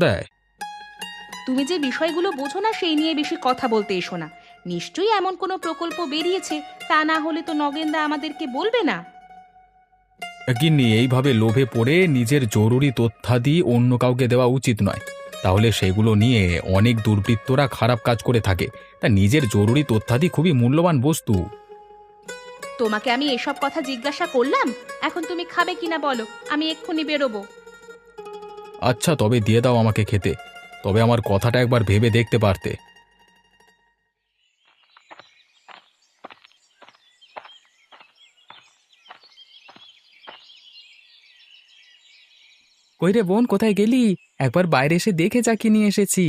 দেয়। তুমি যে বিষয়গুলো বোঝো না সেই নিয়ে বেশি কথা বলতে এসো না। নিশ্চয়ই এমন কোনো প্রকল্প বেরিয়েছে, তা না হলে তো নগেনদা আমাদেরকে বলবে না। গিন্নি, এইভাবে লোভে পড়ে নিজের জরুরি তথ্যাদি অন্য কাউকে দেওয়া উচিত নয়। তাহলে সেগুলো নিয়ে অনেক দুর্বৃত্তরা খারাপ কাজ করে থাকে। তা নিজের জরুরি তথ্যাদি খুবই মূল্যবান বস্তু। তোমাকে আমি এসব কথা জিজ্ঞাসা করলাম, এখন তুমি খাবে কিনা বলো, আমি এক্ষুনি বেরোবো। আচ্ছা, তবে দিয়ে দাও আমাকে খেতে। তবে আমার কথাটা একবার ভেবে দেখতে পারতে। কই রে বোন, কোথায় গেলি? একবার বাইরে এসে দেখে যা কি নিয়ে এসেছি।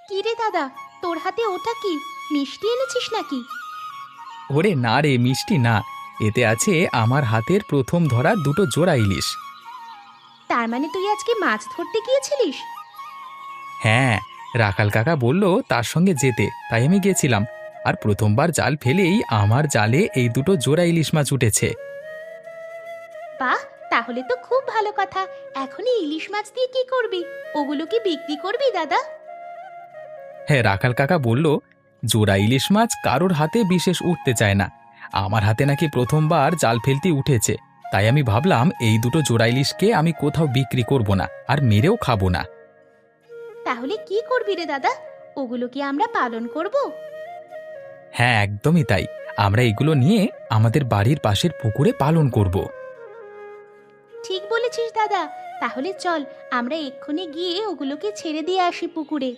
কি রে দাদা, তোর হাতে ওটা কি? মিষ্টি এনেছিস নাকি? ওরে না রে, মিষ্টি না। এতে আছে আমার হাতের প্রথম ধরা দুটো জোড়া ইলিশ। তার মানে তুই আজকে মাছ ধরতে গিয়েছিলিস? হ্যাঁ, রাখাল কাকা বলল তার সঙ্গে যেতে, তাই আমি গেছিলাম। আর প্রথমবার জাল ফেলেই আমার জালে এই দুটো জোড়া ইলিশ মাছ উঠেছে। বাহ, তাহলে তো খুব ভালো কথা। এখনই ইলিশ মাছ দিয়ে কি করবি? ওগুলো কি বিক্রি করবি দাদা? হ্যাঁ, রাখাল কাকা বলল জোড়া ইলিশ মাছ কারোর হাতে বিশেষ উঠতে চায় না। আমার হাতে নাকি প্রথমবার জাল ফেলতে উঠেছে। তাই আমি ভাবলাম এই দুটো জোড়া ইলিশকে আমি কোথাও বিক্রি করব না, আর মেরেও খাবো না। তাহলে কি করবি রে দাদা? ওগুলো কি আমরা পালন করব? হ্যাঁ, একদমই তাই। আমরা এগুলো নিয়ে আমাদের বাড়ির পাশের পুকুরে পালন করব। ঠিক বলেছিস দাদা। তাহলে চল, আমরা এক্ষুনি গিয়ে ওগুলোকে ছেড়ে দিয়ে আসি পুকুরে।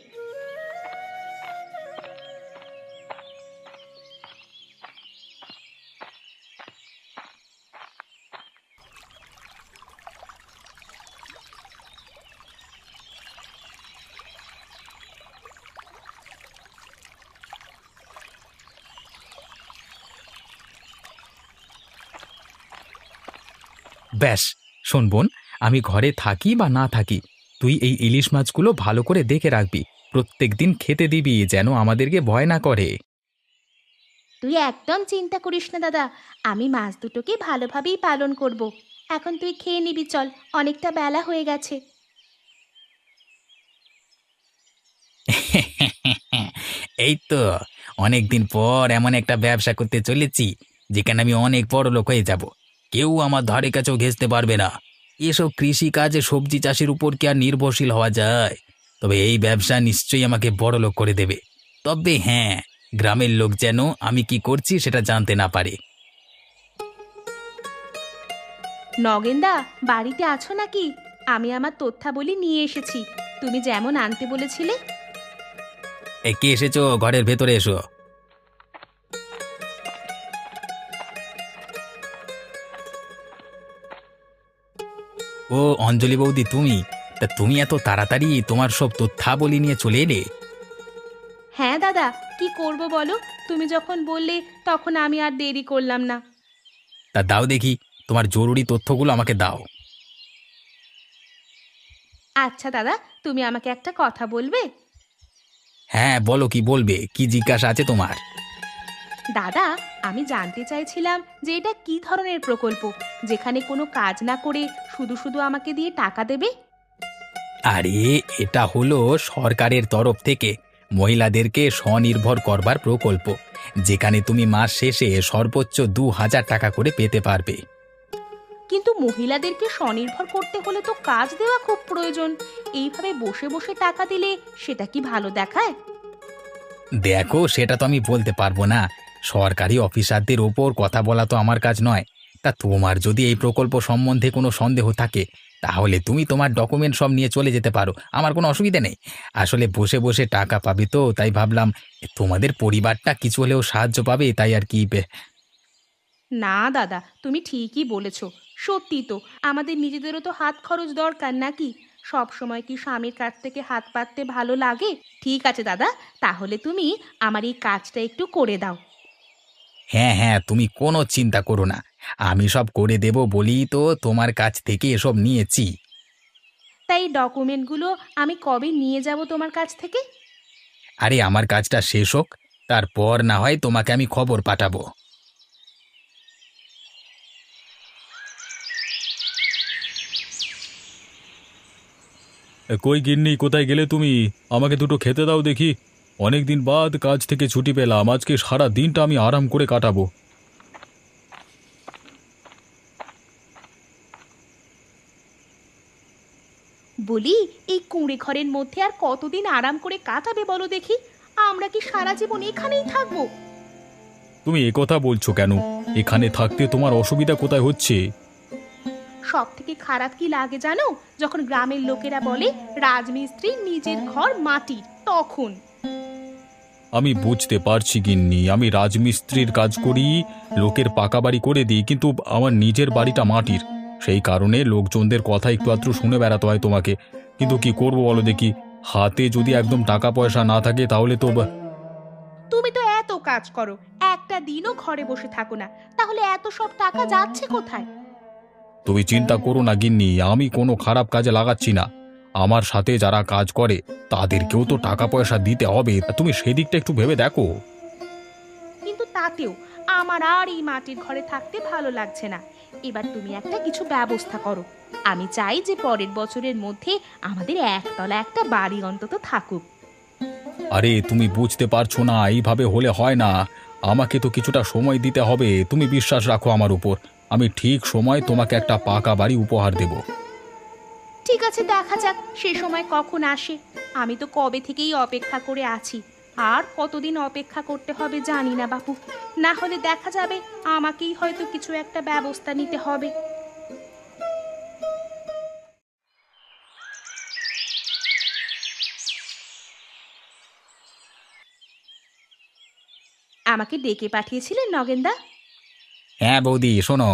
ব্যাস, শোন বোন, আমি ঘরে থাকি বা না থাকি, তুই এই ইলিশ মাছগুলো ভালো করে দেখে রাখবি। প্রত্যেকদিন খেতে দিবি, যেন আমাদেরকে ভয় না করে। তুই একদম চিন্তা করিস না দাদা, আমি মাছ দুটোকে ভালোভাবেই পালন করব। এখন তুই খেয়ে নিবি, চল, অনেকটা বেলা হয়ে গেছে। এই তো, অনেকদিন পর এমন একটা ব্যবসা করতে চলেছি যেখানে আমি অনেক বড় লোক হয়ে যাব। কেউ আমার ধারে কাছেও ঘেঁচতে পারবে না। এসব কৃষি কাজে সবজি চাষের উপর কি আর নির্ভরশীল হওয়া যায়? তবে এই ব্যবসা নিশ্চয়ই আমাকে বড় লোক করে দেবে। তবে হ্যাঁ, গ্রামের লোক যেন আমি কি করছি সেটা জানতে না পারে। নগেনদা, বাড়িতে আছো নাকি? আমি আমার তথ্যাবলি নিয়ে এসেছি, তুমি যেমন আনতে বলেছিলে। এ, কে এসেছো? ঘরের ভেতরে এসো। ও অঞ্জলি বৌদি, তুমি? তা তুমি এত তাড়াতাড়ি তোমার সব তথ্যাবলি নিয়ে চলে এলে? হ্যাঁ দাদা, কি করব বলো? তুমি যখন বললে তখন আমি আর দেরি করলাম না। তা দাও দেখি, তোমার জরুরি তথ্যগুলো আমাকে দাও। আচ্ছা দাদা, তুমি আমাকে একটা কথা বলবে? হ্যাঁ, বলো, কি বলবে? কি জিজ্ঞাসা আছে তোমার? দাদা, আমি জানতে চাইছিলাম যে এটা কি ধরনের প্রকল্প, যেখানে কোনো কাজ না করে শুধু শুধু আমাকে দিয়ে টাকা দেবে? আরে, এটা হলো সরকারের তরফ থেকে মহিলাদেরকে স্বনির্ভর করবার প্রকল্প, যেখানে তুমি মাস শেষে সর্বোচ্চ ২,০০০ টাকা করে পেতে পারবে। কিন্তু মহিলাদেরকে স্বনির্ভর করতে হলে তো কাজ দেওয়া খুব প্রয়োজন। এইভাবে বসে বসে টাকা দিলে সেটা কি ভালো দেখায়? দেখো, সেটা তো আমি বলতে পারবো না। সরকারি অফিসারদের ওপর কথা বলা তো আমার কাজ নয়। তা তোমার যদি এই প্রকল্প সম্বন্ধে কোনো সন্দেহ থাকে, তাহলে তুমি তোমার ডকুমেন্ট সব নিয়ে চলে যেতে পারো, আমার কোনো অসুবিধা নেই। আসলে বসে বসে টাকা পাবে তো, তাই ভাবলাম তোমাদের পরিবারটা কিছু হলেও সাহায্য পাবে, তাই আর কি। না দাদা, তুমি ঠিকই বলেছ। সত্যি তো, আমাদের নিজেদেরও তো হাত খরচ দরকার নাকি? সব সময় কি স্বামীর কাছ থেকে হাত পাততে ভালো লাগে? ঠিক আছে দাদা, তাহলে তুমি আমার এই কাজটা একটু করে দাও। হ্যাঁ হ্যাঁ, তুমি কোনো চিন্তা করো না। আমি সব করে দেব বলেই তো তোমার কাছ থেকে এসব নিয়েছি। তাই ডকুমেন্টগুলো আমি কবে নিয়ে যাব তোমার কাছ থেকে? আরে, আমার কাজটা শেষ হোক, তারপর না হয় তোমাকে আমি খবর পাঠাবো। কই গিন্নি, কোথায় গেলে তুমি? আমাকে দুটো খেতে দাও দেখি। অনেকদিন বাদ কাজ থেকে ছুটি পেলাম, আজকে সারা দিনটা আমি আরাম করে কাটাবো। বলি, এই কুঁড়ে ঘরের মধ্যে আর কতদিন আরাম করে কাটাবে বলো দেখি? আমরা কি সারা জীবন এখানেই থাকবো? তুমি কথা বলছো কেন? এখানে থাকতে তোমার অসুবিধা কোথায় হচ্ছে? সব থেকে খারাপ কি লাগে জানো? যখন গ্রামের লোকেরা বলে রাজমিস্ত্রি নিজের ঘর মাটির, তখন। আমি বুঝতে পারছি গিন্নি, আমি রাজমিস্ত্রির কাজ করি, লোকের পাকা বাড়ি করে দিই, কিন্তু আমার নিজের বাড়িটা মাটির। সেই কারণে লোকজনদের কথা একটু আধটু শুনে বেড়াতে হয় তোমাকে। কিন্তু কি করবো বলো দেখি, হাতে যদি একদম টাকা পয়সা না থাকে তাহলে তো তুমি তো এত কাজ করো, একটা দিনও ঘরে বসে থাকো না, তাহলে এত সব টাকা যাচ্ছে কোথায়? তুমি চিন্তা করো না গিন্নি, আমি কোনো খারাপ কাজে লাগাচ্ছি না। আমার সাথে যারা কাজ করে তাদেরকেও তো টাকা পয়সা দিতে হবে, তুমি সেদিকটা একটু ভেবে দেখো। কিন্তু তাতেও আমার আর এই মাটির ঘরে থাকতে ভালো লাগছে না। এবার তুমি একটা কিছু ব্যবস্থা করো। আমি চাই যে পরের বছরের মধ্যে আমাদের একতলা একটা বাড়ি অন্তত থাকুক। আরে তুমি বুঝতে পারছো না, এইভাবে হলে হয় না। আমাকে তো কিছুটা সময় দিতে হবে, তুমি বিশ্বাস রাখো আমার উপর। আমি ঠিক সময় তোমাকে একটা পাকা বাড়ি উপহার দেব। ঠিক আছে, দেখা যাক সে সময় কখন আসে। আমি তো কবে থেকেই অপেক্ষা করে আছি। আর কতদিন অপেক্ষা করতে হবে জানি না বাপু। না হলে দেখা যাবে আমাকেই হয়তো কিছু একটা ব্যবস্থা নিতে হবে। আমাকে ডেকে পাঠিয়েছিলেন নগেনদা? হ্যাঁ বৌদি, শোনো,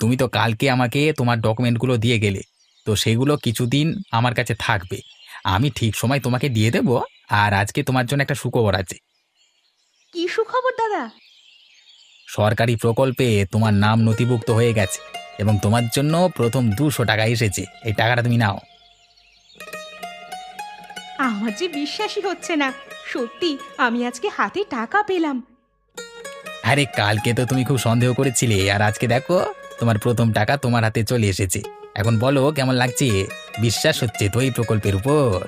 তুমি তো কালকে আমাকে তোমার ডকুমেন্টগুলো দিয়ে গেলে, তো সেগুলো কিছুদিন আমার কাছে থাকবে। আমি ঠিক সময় তোমাকে দিয়ে দেব। আর আজকে তোমার জন্য একটা সুখবর আছে। কি সুখবর দাদা? সরকারি প্রকল্পে তোমার নাম নথিভুক্ত হয়ে গেছে এবং তোমার জন্য প্রথম 200 টাকা এসেছে। এই টাকাটা তুমি নাও। আমার যে বিশ্বাসই হচ্ছে না, সত্যি আমি আজকে হাতে টাকা পেলাম। আরে কালকে তো তুমি খুব সন্দেহ করেছিলে, আর আজকে দেখো তোমার প্রথম টাকা তোমার হাতে চলে এসেছে। এখন বলো কেমন লাগছে? বিশ্বাস হচ্ছে তো এই প্রকল্পের উপর?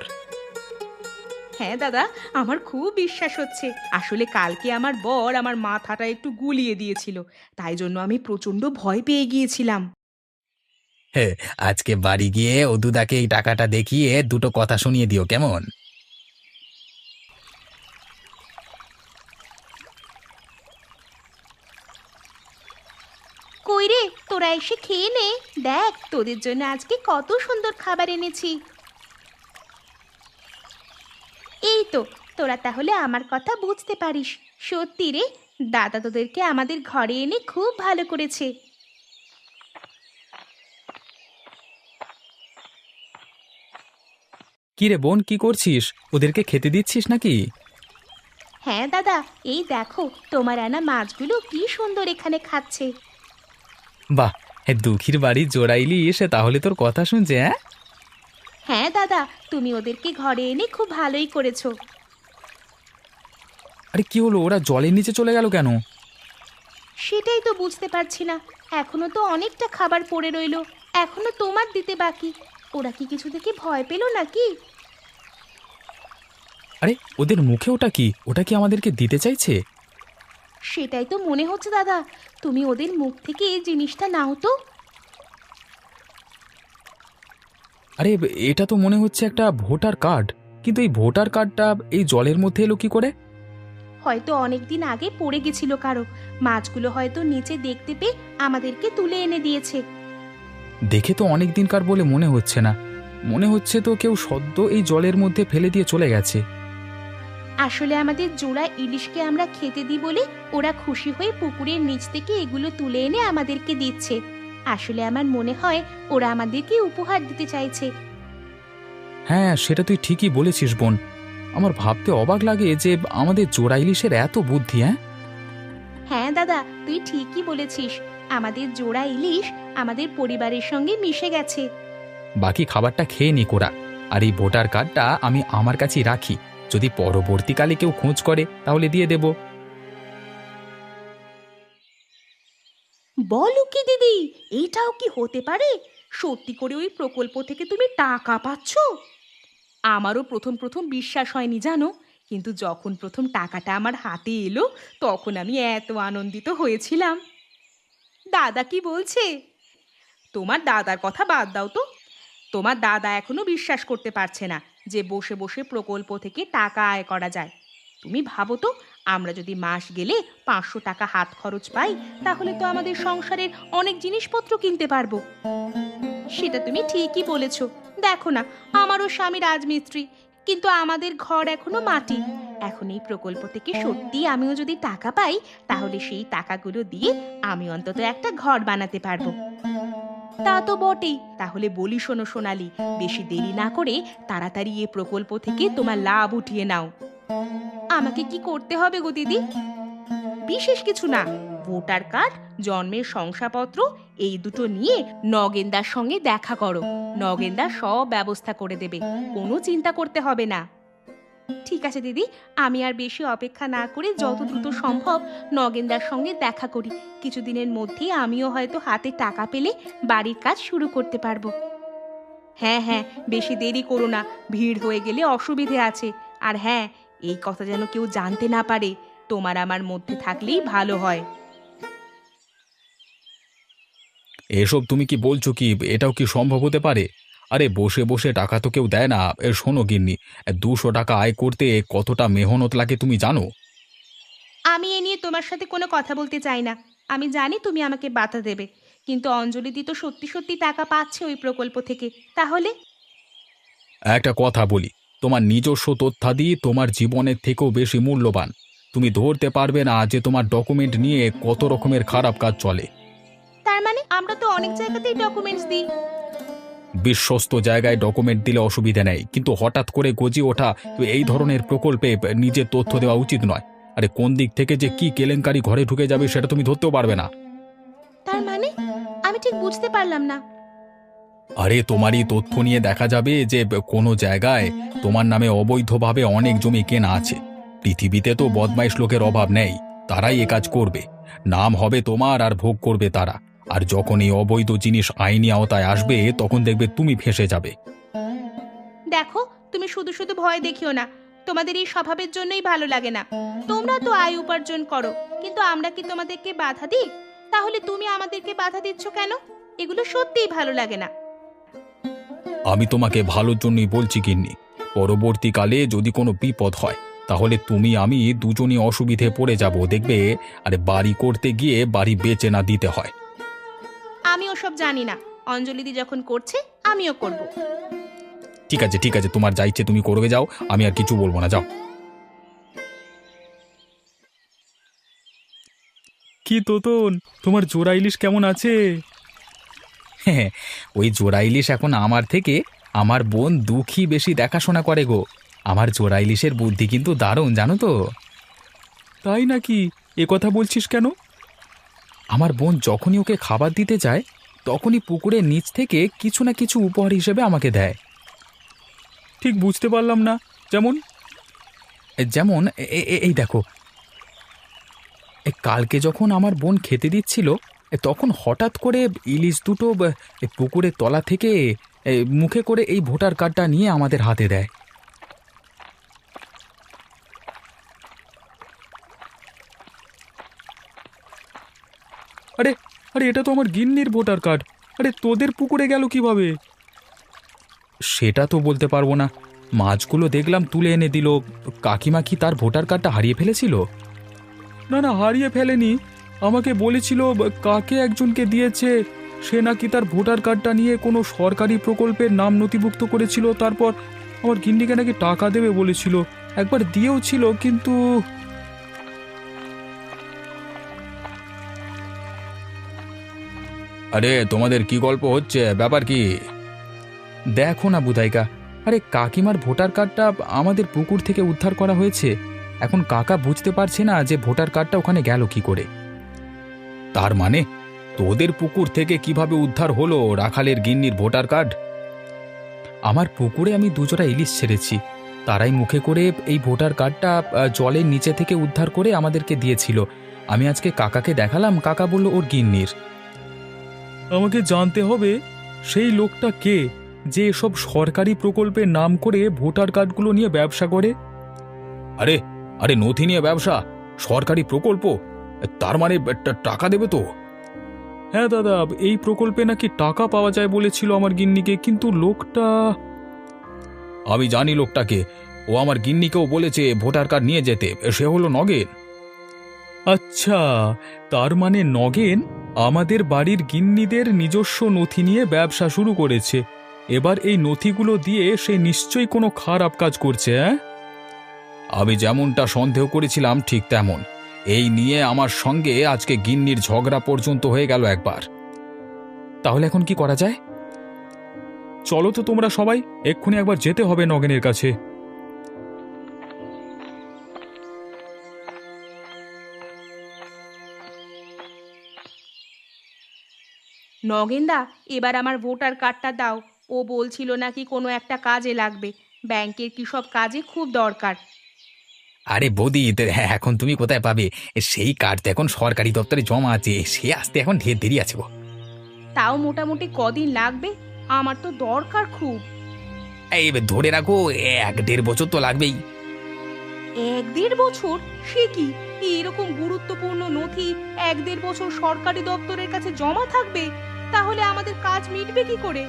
হ্যাঁ দাদা, আমার খুব বিশ্বাস হচ্ছে। আসলে কালকে আমার বর আমার মাথাটা একটু গুলিয়ে দিয়েছিল, তাই জন্য আমি প্রচন্ড ভয় পেয়ে গিয়েছিলাম। হ্যাঁ, আজকে বাড়ি গিয়ে অদুদাকে এই টাকাটা দেখিয়ে দুটো কথা শুনিয়ে দিও, কেমন? কই রে, তোরা এসে খেয়ে নে। দেখ তোদের জন্য আজকে কত সুন্দর খাবার এনেছি। এই তো, তোরা তাহলে আমার কথা বুঝতে পারিস। সত্যি রে, দাদা তোদেরকে আমাদের ঘরে এনে খুব ভালো করেছে। কি রে বোন, কি করছিস? ওদেরকে খেতে দিচ্ছিস নাকি? হ্যাঁ দাদা, এই দেখো তোমার আনা মাছগুলো কি সুন্দর এখানে খাচ্ছে। বাহ, দুঃখীর বাড়ি জোড়াইলি এসে তাহলে তোর কথা শুনছে, হ্যাঁ? হ্যাঁ দাদা, তুমি ওদেরকে ঘরে এনে খুব ভালোই করেছো। আরে কি হলো, ওরা জলের নিচে চলে গেল কেন? সেটাই তো বুঝতে পারছি না। এখনো তো অনেকটা খাবার পড়ে রইলো, এখনো তোমার দিতে বাকি। ওরা কি কিছু দেখে ভয় পেল নাকি? আরে ওদের মুখে ওটা কি? ওটা কি আমাদেরকে দিতে চাইছে? সেটাই তো মনে হচ্ছে দাদা। তুমি ওদের মুখ থেকে এই জিনিসটা নাও তো। আরে এটা তো মনে হচ্ছে একটা ভোটার কার্ড, কিন্তু এই ভোটার কার্ডটা এই জলের মধ্যে এলো কি করে? হয়তো অনেক দিন আগে পড়ে গেছিল কারো। মাছগুলো হয়তো নিচে দেখতে পেয়ে আমাদেরকে তুলে এনে দিয়েছে। দেখে তো অনেক দিনকার বলে মনে হচ্ছে না, মনে হচ্ছে তো কেউ সদ্য এই জলের মধ্যে ফেলে দিয়ে চলে গেছে। আসলে আমাদের জোড়া ইলিশকে আমরা খেতে দিই বলে ওরা খুশি হয়ে পুকুরের নিচ থেকে এগুলো তুলে এনে আমাদেরকে দিচ্ছে। আসলে আমার মনে হয় ওরা আমাদেরকে উপহার দিতে চাইছে। হ্যাঁ, সেটা তুই ঠিকই বলেছিস বোন। আমার ভাবতে অবাক লাগে যে আমাদের জোড়া ইলিশের এত বুদ্ধি, হ্যাঁ? হ্যাঁ দাদা, তুই ঠিকই বলেছিস। আমাদের জোড়া ইলিশ আমাদের পরিবারের সঙ্গে মিশে গেছে। বাকি খাবারটা খেয়ে নি কোরা। আর এই ভোটার কার্ডটা আমি আমার কাছেই রাখি, যদি পরবর্তীকালে কেউ খোঁজ করে তাহলে দিয়ে দেব। বলো কি দিদি, এটাও কি হতে পারে? সত্যি করে ওই প্রকল্প থেকে তুমি টাকা পাচ্ছো? আমারও প্রথম প্রথম বিশ্বাস হয়নি জানো, কিন্তু যখন প্রথম টাকাটা আমার হাতে এলো তখন আমি এত আনন্দিত হয়েছিলাম। দাদা কি বলছে? তোমার দাদার কথা বাদ দাও তো। তোমার দাদা এখনো বিশ্বাস করতে পারছে না যে বসে বসে প্রকল্প থেকে টাকা আয় করা যায়। তুমি ভাবো তো, আমরা যদি মাস গেলে 500 টাকা হাত খরচ পাই, তাহলে তো আমাদের সংসারের অনেক জিনিসপত্র কিনতে পারবো। সেটা তুমি ঠিকই বলেছো। দেখো না, আমারও স্বামী রাজমিস্ত্রি, কিন্তু আমাদের ঘর এখনো মাটি। এখন এই প্রকল্প থেকে সত্যি আমিও যদি টাকা পাই, তাহলে সেই টাকাগুলো দিয়ে আমি অন্তত একটা ঘর বানাতে পারবো। তা তো বটেই। তাহলে বলি শোনো সোনালি, বেশি দেরি না করে তাড়াতাড়ি এই প্রকল্প থেকে তোমার লাভ উঠিয়ে নাও। আমাকে কি করতে হবে গো দিদি? বিশেষ কিছু না। ভোটার কার্ড, জন্মের শংসাপত্র, এই দুটো নিয়ে নগেনদার সঙ্গে দেখা করো। নগেনদা সব ব্যবস্থা করে দেবে, কোনো চিন্তা করতে হবে না। ঠিক আছে দিদি, আমি আর বেশি অপেক্ষা না করে যত দ্রুত সম্ভব নগেনদার সঙ্গে দেখা করি। কিছুদিনের মধ্যেই আমিও হয়তো হাতে টাকা পেলে বাড়ির কাজ শুরু করতে পারবো। হ্যাঁ হ্যাঁ, বেশি দেরি করো না, ভিড় হয়ে গেলে অসুবিধে আছে। আর হ্যাঁ, এই কথা যেন কেউ জানতে না পারে। তোমার আমার মধ্যে থাকলেই ভালো হয়। এসব তুমি কি বলছো কি? এটাও কি সম্ভব হতে পারে? আরে বসে বসে টাকা তো কেউ দেয় না। শোনো গিন্নি, 200 টাকা আয় করতে কতটা মেহনত লাগে তুমি জানো? আমি এ নিয়ে তোমার সাথে কোনো কথা বলতে চাই না। আমি জানি তুমি আমাকে বাধা দেবে, কিন্তু অঞ্জলিদি তো সত্যি সত্যি টাকা পাচ্ছে ওই প্রকল্প থেকে। তাহলে একটা কথা বলি, তোমার নিজস্ব তথ্যাদি তোমার জীবনের থেকেও বেশি মূল্যবান। তুমি ধরতে পারবে না যে তোমার ডকুমেন্ট নিয়ে কত রকমের খারাপ কাজ চলে। তার মানে আমরা তো অনেক জায়গাতেই ডকুমেন্টস দিই। বিশ্বস্ত জায়গায় ডকুমেন্ট দিলে অসুবিধা নেই, কিন্তু হঠাৎ করে গজিয়ে ওঠা এই ধরনের প্রকল্পে নিজের তথ্য দেওয়া উচিত নয়। আরে কোন দিক থেকে যে কি কেলেঙ্কারি ঘরে ঢুকে যাবে সেটা তুমি ধরতেও পারবে না। তার মানে আমি ঠিক বুঝতে পারলাম না। আরে তোমারই তথ্য নিয়ে দেখা যাবে যে কোনো জায়গায় তোমার নামে অবৈধভাবে অনেক জমি কেনা আছে। পৃথিবীতে তো বদমাইশ লোকের অভাব নেই, তারাই এ কাজ করবে। নাম হবে তোমার আর ভোগ করবে তারা। আর যখন এই অবৈধ জিনিস আইনি আওতায় আসবে তখন দেখবে তুমি ফেঁসে যাবে। দেখো, তুমি শুধু শুধু ভয় দেখিও না। তোমাদের এই স্বভাবের জন্যই ভালো লাগে না। তোমরা তো আয় উপার্জন করো, কিন্তু আমরা কি তোমাদেরকে বাধা দিই? তাহলে তুমি আমাদেরকে বাধা দিচ্ছ কেন? এগুলো সত্যিই ভালো লাগে না। আমি তোমাকে ভালোর জন্যই বলছি গিন্নি। পরবর্তীকালে যদি কোনো বিপদ হয় তাহলে তুমি আমি দুজনই অসুবিধে পড়ে যাব দেখবে। আরে বাড়ি করতে গিয়ে বাড়ি বেচে না দিতে হয়। আমি ওসব জানি না। অঞ্জলিদি যখন করছে আমিও করব। ঠিক আছে ঠিক আছে, তোমার যা ইচ্ছে তুমি করবে, যাও, আমি আর কিছু বলবো না, যাও। কি তোতন, তোমার জোড়া ইলিশ কেমন আছে? হ্যাঁ, ওই জোড়া ইলিশ এখন আমার থেকে আমার বোন দুঃখী বেশি দেখাশোনা করে গো। আমার জোড়া ইলিশের বুদ্ধি কিন্তু দারুণ, জানো তো। তাই নাকি? এ কথা বলছিস কেন? আমার বোন যখনই ওকে খাবার দিতে যায় তখনই পুকুরের নিচ থেকে কিছু না কিছু উপহার হিসেবে আমাকে দেয়। ঠিক বুঝতে পারলাম না। যেমন? যেমন এই দেখো, কালকে যখন আমার বোন খেতে দিচ্ছিল তখন হঠাৎ করে ইলিশ দুটো পুকুরের তলা থেকে মুখে করে এই ভোটার কার্ডটা নিয়ে আমাদের হাতে দেয়। আরে আরে, এটা তো আমার গিন্নির ভোটার কার্ড। আরে তোদের পুকুরে গেল কিভাবে? সেটা তো বলতে পারবো না। মাছগুলো দেখলাম তুলে এনে দিল। কাকিমা কি তার ভোটার কার্ডটা হারিয়ে ফেলেছিল? না না, হারিয়ে ফেলেনি। আমাকে বলেছিল কাকে একজনকে দিয়েছে, সে নাকি তার ভোটার কার্ডটা নিয়ে কোনো সরকারি প্রকল্পের নাম নথিভুক্ত করেছিল। তারপর আমার গিন্নিকে নাকি টাকা দেবে বলেছিল, একবার দিয়েও ছিল, কিন্তু আরে তোমাদের কি গল্প হচ্ছে? ব্যাপার কি? দেখো না বুধাইকা, আরে কাকিমার ভোটার কার্ডটা আমাদের পুকুর থেকে উদ্ধার করা হয়েছে। এখন কাকা বুঝতে পারছে না যে ভোটার কার্ডটা ওখানে গেল কি করে। তার মানে তোদের পুকুর থেকে কিভাবে উদ্ধার হলো রাখালের গিন্নির ভোটার কার্ড? আমার পুকুরে আমি দুজোড়া ইলিশ ছেড়েছি, তারাই মুখে করে এই ভোটার কার্ডটা জলের নিচে থেকে উদ্ধার করে আমাদেরকে দিয়েছিল। আমি আজকে কাকাকে দেখালাম, কাকা বলল ওর গিন্নির। আমাকে জানতে হবে সেই লোকটা কে, যে এসব সরকারি প্রকল্পের নাম করে ভোটার কার্ডগুলো নিয়ে ব্যবসা করে? আরে আরে নথি নিয়ে ব্যবসা, সরকারি প্রকল্প, তার মানে টাকা দেবে তো? হ্যাঁ দাদা, এই প্রকল্পে নাকি টাকা পাওয়া যায় বলেছিল আমার গিন্নিকে, কিন্তু লোকটা... আমি জানি লোকটাকে, ও আমার গিন্নিকেও বলেছে ভোটার কার্ড নিয়ে যেতে, সে হলো নগেন। আচ্ছা, তার মানে নগেন আমাদের বাড়ির গিন্নিদের নিজস্ব নথি নিয়ে ব্যবসা শুরু করেছে। এবার এই নথিগুলো দিয়ে সে নিশ্চয়ই কোনো খারাপ কাজ করছে। আমি যেমনটা সন্দেহ করেছিলাম ঠিক তেমন। এই নিয়ে আমার সঙ্গে আজকে গিন্নির ঝগড়া পর্যন্ত হয়ে গেল একবার। তাহলে এখন কি করা যায়? চলো তো তোমরা সবাই, এক্ষুনি একবার যেতে হবে নগেনের কাছে। নগেনদা, এবার আমার ভোটার কার্ডটা দাও। ও বলছিল নাকি কোনো একটা কাজে লাগবে, ব্যাংকের কি সব কাজে খুব দরকার। আরে বৌদি, হ্যাঁ, এখন তুমি কোথায় পাবে? সেই কার্ড তো এখন সরকারি দপ্তরে জমা আছে, সে আসতে এখন ঢের দেরি আছে গো। তাও মোটামুটি কদিন লাগবে? আমার তো দরকার খুব। এই ধরে রাখো, 1-1.5 বছর তো লাগবেই। 1-1.5 বছর? সে কি, এরকম গুরুত্বপূর্ণ নথি 1-1.5 বছর সরকারি দপ্তরের কাছে জমা থাকবে? তাহলে আমাদের কাজ মিটবে কি করে?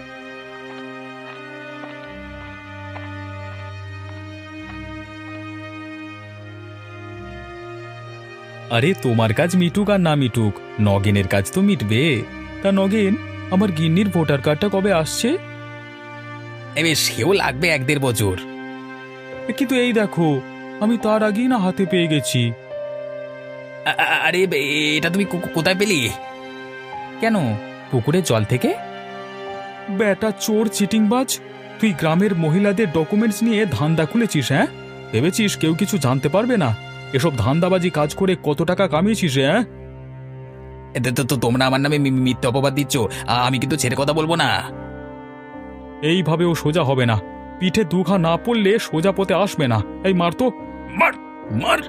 আরে তোমার কাজ মিটুক আর না মিটুক, নগেনের কাজ তো মিটবে। তা নগেন, আমার গিন্নির ভোটার কার্ডটা কবে আসছে? এবার সেও লাগবে 1-1.5 বছর। কিন্তু এই দেখো, আমি তার আগেই না হাতে পেয়ে গেছি। আরে এটা তুমি কোথায় পেলি? কেন, পুকুরের জল থেকে? বেটা চোর চিটিংবাজ, তুই গ্রামের মহিলাদের ডকুমেন্টস নিয়ে ধান্দা খুলেছিস? হ্যাঁ, ভেবেছিস কেউ কিছু জানতে পারবে না? এসব ধান্দাবাজি কাজ করে কত টাকা কামিয়েছিস? হ্যাঁ, এতে তো তোমরা আমার নামে মিথ্যে অপবাদ দিচ্ছ। আমি কিন্তু ছেড়ে কথা বলবো না। এইভাবেও সোজা হবে না। পিঠে দুঘা না পড়লে সোজা পথে আসবে না। এই মার তো, মার মার।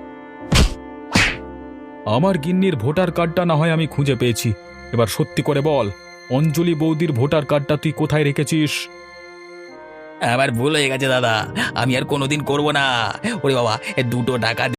আমার গিন্নির ভোটার কার্ডটা না হয় আমি খুঁজে পেয়েছি, এবার সত্যি করে বল, অঞ্জলি বৌদির ভোটার কার্ডটা তুই কোথায় রেখেছিস? আমার ভুল হয়ে গেছে দাদা, আমি আর কোনোদিন করবো না। ওরে বাবা, 2 টাকা